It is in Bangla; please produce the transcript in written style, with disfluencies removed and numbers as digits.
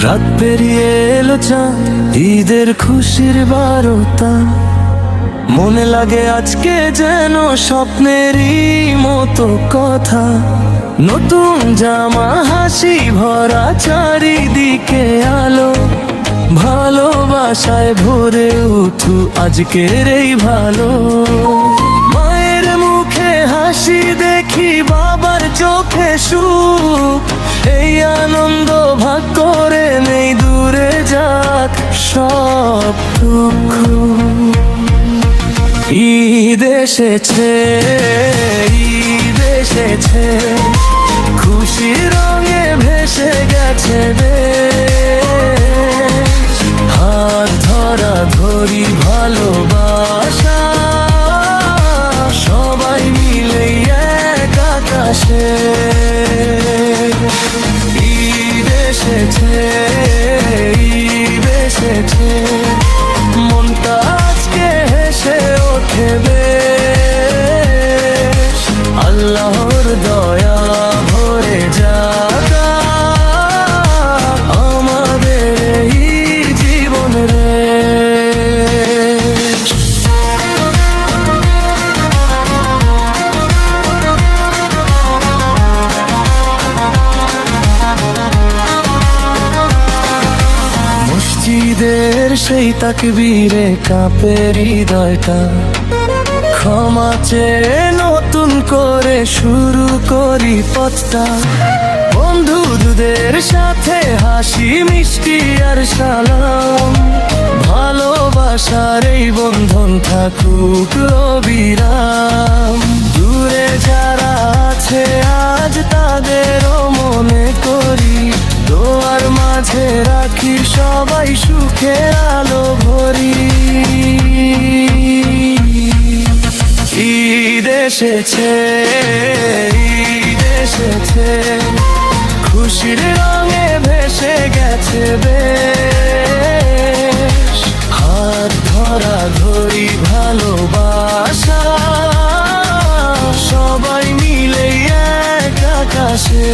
রাত পেরিয়ে এলো চাঁদ, ঈদের খুশির বারতা। মনে লাগে আজকে যেন স্বপ্নেরই মতো কথা। নতুন জামা, হাসি ভরা চারিদিকে আলো। ভালোবাসায় ভরে উঠু আজকের এই ভালো। মায়ের মুখে হাসি দেখি, বাবার চোখে সুখ। এই আনন্দ ভাগ করে নেই, দূরে যাক সব দুঃখ। ঈদ এসেছে, ঈদ এসেছে, খুশি রঙে ভেসে গেছে দেশ। হাত ধরা ধরি ভালোবাসা, সবাই মিলে এক আকাশে। ঈদ এসেছে, ঈদ এসেছে, মনটা আজকে হেসে ওঠে বেশ। আল্লাহর দয়া ভরে যাকা আমাদের এই জীবন রে। মসজিদের সেই তাকবীরে কাঁপে হৃদয়টা। ক্ষমা চেয়ে নতুন করে শুরু করি পথটা। বন্ধুদের সাথে হাসি মিষ্টি আর সালাম। ভালোবাসার এই বন্ধন থাকুক অবিরাম। দূরে যারা আছে আজ তাদেরও মনে করি। দোয়ার মাঝে রাখি সবাই সুখের আলো ভরি। ঈদ এসেছে, ঈদ এসেছে, খুশির রঙে ভেসে গেছে বেশ। হাত ধরা ধরি ভালোবাসা, সবাই মিলে এক আকাশে।